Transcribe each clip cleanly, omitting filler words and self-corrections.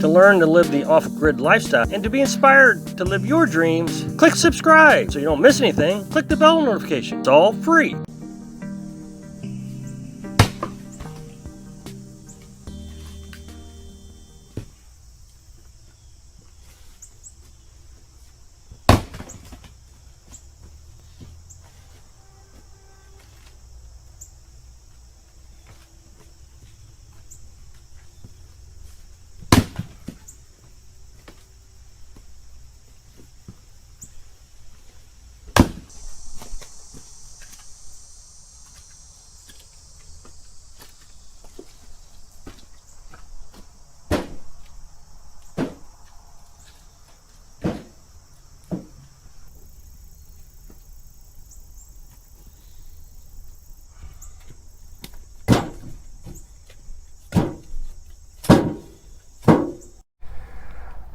to learn to live the off-grid lifestyle and to be inspired to live your dreams, click subscribe so you don't miss anything. Click the bell notification. It's all free.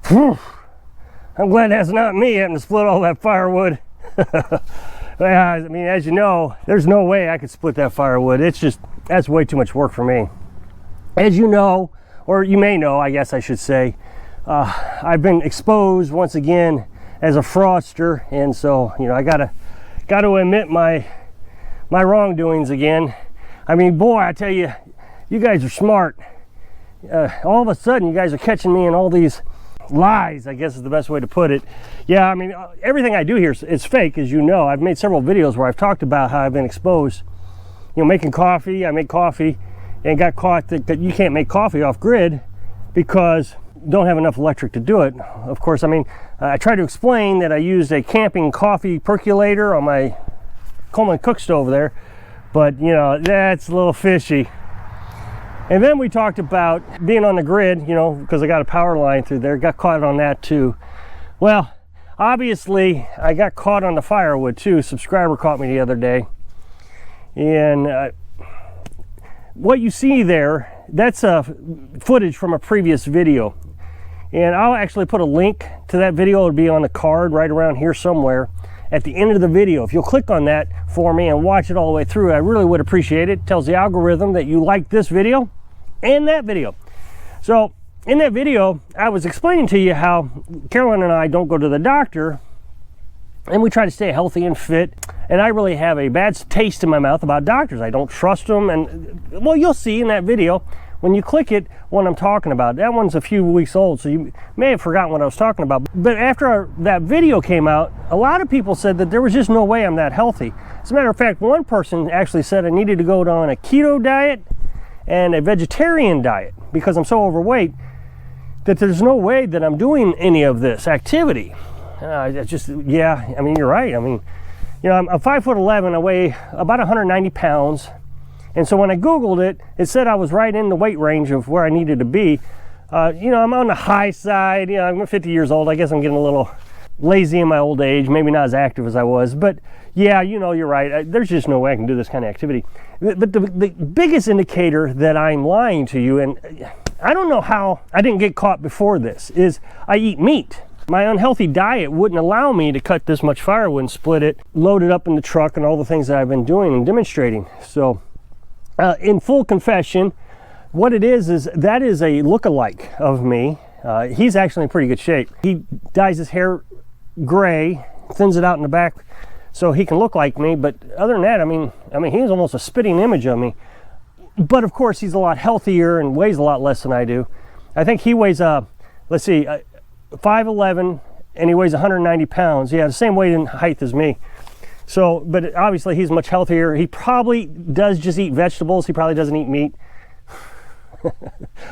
Whew. I'm glad that's not me having to split all that firewood. I mean, as you know, there's no way I could split that firewood. It's just, that's way too much work for me. As you know, or you may know, I guess I should say, I've been exposed once again as a froster, and so, you know, I gotta admit my wrongdoings again. I mean, boy, I tell you, you guys are smart. All of a sudden, you guys are catching me in all these lies, I guess is the best way to put it. Yeah, I mean, everything I do here is fake, as you know. I've made several videos where I've talked about how I've been exposed. You know, making coffee, I make coffee and got caught that you can't make coffee off grid because you don't have enough electric to do it. Of course, I mean, I tried to explain that I used a camping coffee percolator on my Coleman cook stove there, but you know, that's a little fishy. And then we talked about being on the grid, you know, because I got a power line through there, got caught on that too. Well, obviously I got caught on the firewood too. A subscriber caught me the other day. And what you see there, that's footage from a previous video. And I'll actually put a link to that video. It'll be on the card right around here somewhere at the end of the video. If you'll click on that for me and watch it all the way through, I really would appreciate it. It tells the algorithm that you like this video and that video. So in that video, I was explaining to you how Carolyn and I don't go to the doctor and we try to stay healthy and fit. And I really have a bad taste in my mouth about doctors. I don't trust them. And well, you'll see in that video when you click it what I'm talking about. That one's a few weeks old, so you may have forgotten what I was talking about. But after that video came out, a lot of people said that there was just no way I'm that healthy. As a matter of fact, one person actually said I needed to go on a keto diet and a vegetarian diet because I'm so overweight that there's no way that I'm doing any of this activity. Yeah, I mean, you're right. I mean, you know, I'm 5'11", I weigh about 190 pounds. And so when I Googled it, it said I was right in the weight range of where I needed to be. You know, I'm on the high side. You know, I'm 50 years old. I guess I'm getting a little lazy in my old age, maybe not as active as I was. But yeah, you know, you're right. There's just no way I can do this kind of activity. But the biggest indicator that I'm lying to you, and I don't know how I didn't get caught before this, is I eat meat. My unhealthy diet wouldn't allow me to cut this much firewood and split it, load it up in the truck, and all the things that I've been doing and demonstrating. So in full confession, what it is that is a look-alike of me. He's actually in pretty good shape. He dyes his hair gray, thins it out in the back so he can look like me. But other than that, I mean, he's almost a spitting image of me. But of course, he's a lot healthier and weighs a lot less than I do. I think he weighs, let's see, 5'11", and he weighs 190 pounds. Yeah, the same weight and height as me. So, but obviously he's much healthier. He probably does just eat vegetables. He probably doesn't eat meat.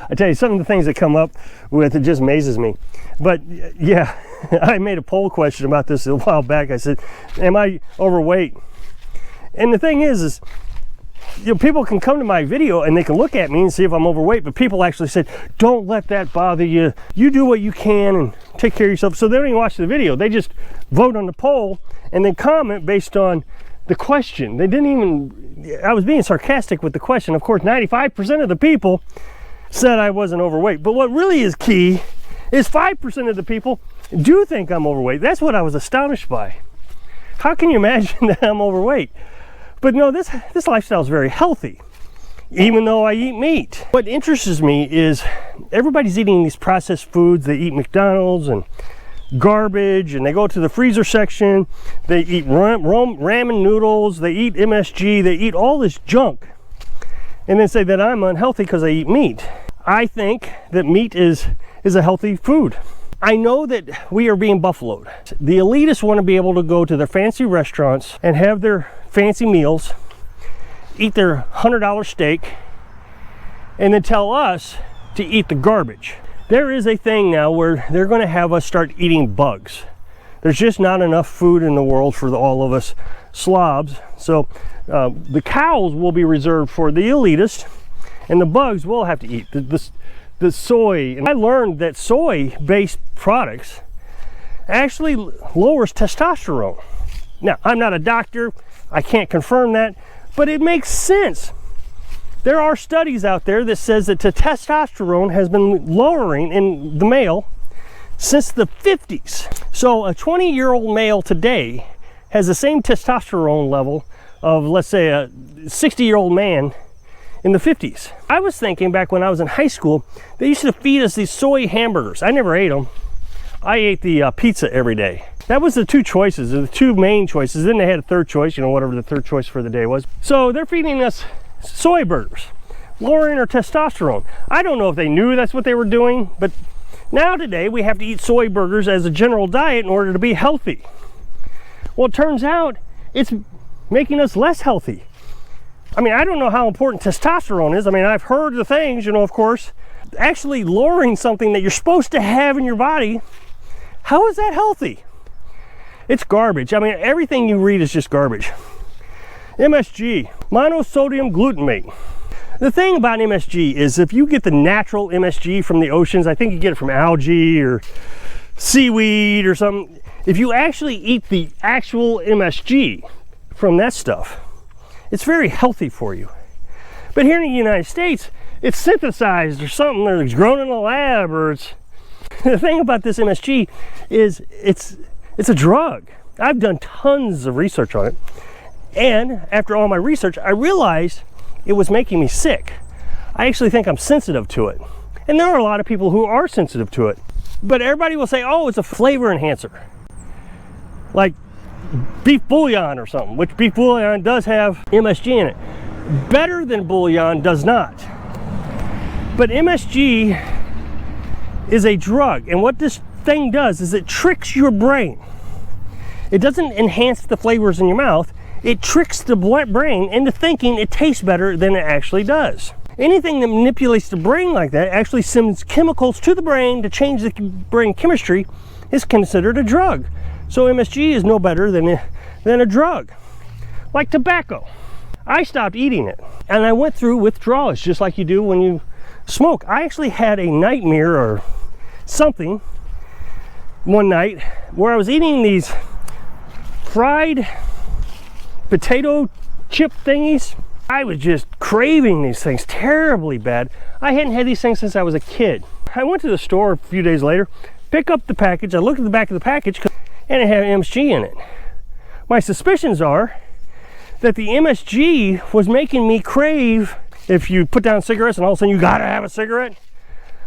I tell you, some of the things that come up with, it just amazes me. But yeah, I made a poll question about this a while back. I said, am I overweight? And the thing is you know, people can come to my video and they can look at me and see if I'm overweight, but people actually said, don't let that bother you. You do what you can and take care of yourself. So they don't even watch the video. They just vote on the poll and then comment based on the question. They didn't even, I was being sarcastic with the question. Of course, 95% of the people said I wasn't overweight. But what really is key is 5% of the people do think I'm overweight. That's what I was astonished by. How can you imagine that I'm overweight? But no, this lifestyle is very healthy. even though I eat meat. What interests me is everybody's eating these processed foods. They eat McDonald's and garbage, and they go to the freezer section. They eat ramen noodles. They eat MSG. They eat all this junk, and then say that I'm unhealthy because I eat meat. I think that meat is a healthy food. I know that we are being buffaloed. The elitists want to be able to go to their fancy restaurants and have their fancy meals, eat their $100 steak, and then tell us to eat the garbage. There is a thing now where they're going to have us start eating bugs. There's just not enough food in the world for all of us slobs. So the cows will be reserved for the elitists, and the bugs will have to eat the soy. And I learned that soy-based products actually lowers testosterone. Now, I'm not a doctor, I can't confirm that, but it makes sense. There are studies out there that says that the testosterone has been lowering in the male since the 50s. So a 20-year-old male today has the same testosterone level of, let's say, a 60-year-old man in the 50s. I was thinking back when I was in high school, they used to feed us these soy hamburgers. I never ate them. I ate the pizza every day. That was the two choices, the two main choices. Then they had a third choice, you know, whatever the third choice for the day was. So they're feeding us soy burgers, lowering our testosterone. I don't know if they knew that's what they were doing, but now today we have to eat soy burgers as a general diet in order to be healthy. Well, it turns out it's making us less healthy. I mean, I don't know how important testosterone is. I mean, I've heard the things, you know, of course. Actually lowering something that you're supposed to have in your body, how is that healthy? It's garbage. I mean, everything you read is just garbage. MSG, monosodium glutamate. The thing about MSG is if you get the natural MSG from the oceans, I think you get it from algae or seaweed or something. If you actually eat the actual MSG from that stuff, it's very healthy for you. But here in the United States, it's synthesized or something, or it's grown in a lab, or it's... The thing about this MSG is it's a drug. I've done tons of research on it. And after all my research, I realized it was making me sick. I actually think I'm sensitive to it. And there are a lot of people who are sensitive to it. But everybody will say, oh, it's a flavor enhancer. Like beef bouillon or something, which beef bouillon does have MSG in it. Better than bouillon does not. But MSG is a drug, and what this thing does is it tricks your brain. It doesn't enhance the flavors in your mouth, it tricks the brain into thinking it tastes better than it actually does. Anything that manipulates the brain like that actually sends chemicals to the brain to change the brain chemistry is considered a drug. So MSG is no better than a drug. Like tobacco. I stopped eating it, and I went through withdrawals just like you do when you smoke. I actually had a nightmare or something one night where I was eating these fried potato chip thingies. I was just craving these things terribly bad. I hadn't had these things since I was a kid. I went to the store a few days later, pick up the package. I looked at the back of the package and it had MSG in it. My suspicions are that the MSG was making me crave. If you put down cigarettes and all of a sudden you gotta have a cigarette,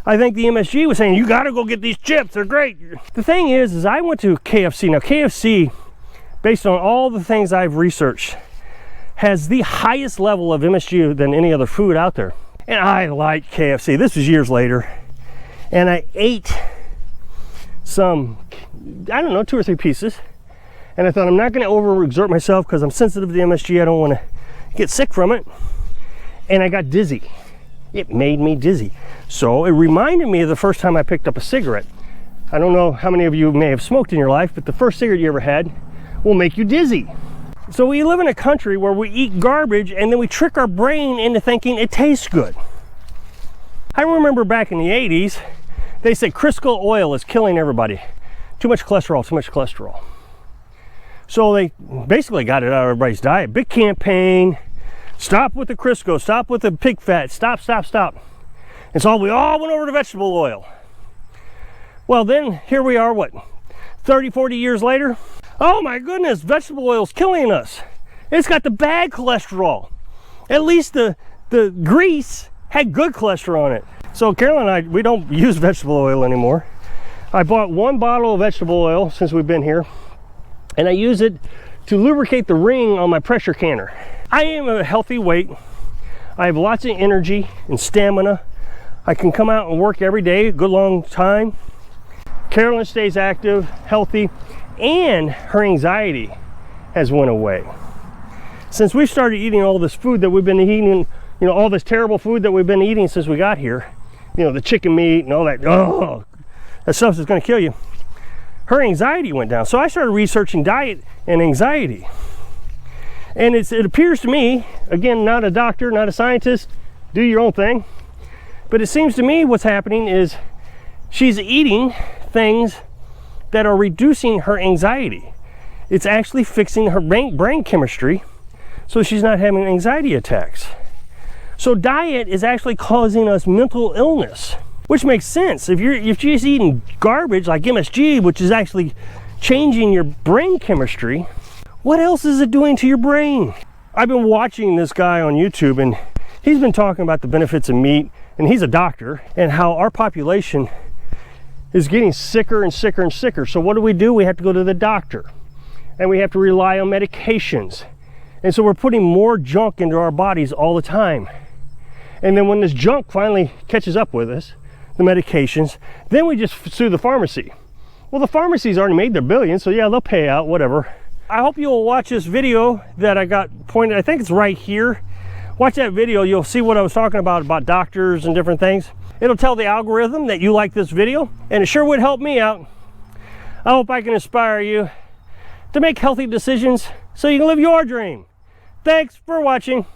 I think the MSG was saying, you gotta go get these chips, they're great. The thing is I went to KFC. Now KFC, based on all the things I've researched, has the highest level of MSG than any other food out there. And I like KFC. This was years later. And I ate some, I don't know, 2 or 3 pieces. And I thought, I'm not gonna overexert myself because I'm sensitive to the MSG. I don't wanna get sick from it. And I got dizzy. It made me dizzy. So it reminded me of the first time I picked up a cigarette. I don't know how many of you may have smoked in your life, but the first cigarette you ever had will make you dizzy. So we live in a country where we eat garbage and then we trick our brain into thinking it tastes good. I remember back in the 80s, they said Crisco oil is killing everybody. Too much cholesterol, too much cholesterol. So they basically got it out of everybody's diet. Big campaign. Stop with the Crisco, stop with the pig fat, stop. And so we all went over to vegetable oil. Well, then here we are, what, 30, 40 years later? Oh my goodness, vegetable oil's killing us. It's got the bad cholesterol. At least the the grease had good cholesterol in it. So Carolyn and I, we don't use vegetable oil anymore. I bought 1 bottle of vegetable oil since we've been here, and I use it to lubricate the ring on my pressure canner. I am a healthy weight. I have lots of energy and stamina. I can come out and work every day, a good long time. Carolyn stays active, healthy, and her anxiety has went away. Since we started eating all this food that we've been eating, you know, all this terrible food that we've been eating since we got here, you know, the chicken meat and all that, oh, that stuff is going to kill you. Her anxiety went down. So I started researching diet and anxiety. And it appears to me, again, not a doctor, not a scientist, do your own thing. But it seems to me what's happening is she's eating things that are reducing her anxiety. It's actually fixing her brain chemistry so she's not having anxiety attacks. So diet is actually causing us mental illness, which makes sense. If you're just eating garbage like MSG, which is actually changing your brain chemistry, what else is it doing to your brain? I've been watching this guy on YouTube, and he's been talking about the benefits of meat, and he's a doctor, and how our population is getting sicker and sicker and sicker. So what do? We have to go to the doctor, and we have to rely on medications. And so we're putting more junk into our bodies all the time. And then when this junk finally catches up with us, the medications, then we just sue the pharmacy. Well, the pharmacy's already made their billions, so yeah, they'll pay out, whatever. I hope you'll watch this video that I got pointed, I think it's right here. Watch that video, you'll see what I was talking about doctors and different things. It'll tell the algorithm that you like this video, and it sure would help me out. I hope I can inspire you to make healthy decisions so you can live your dream. Thanks for watching.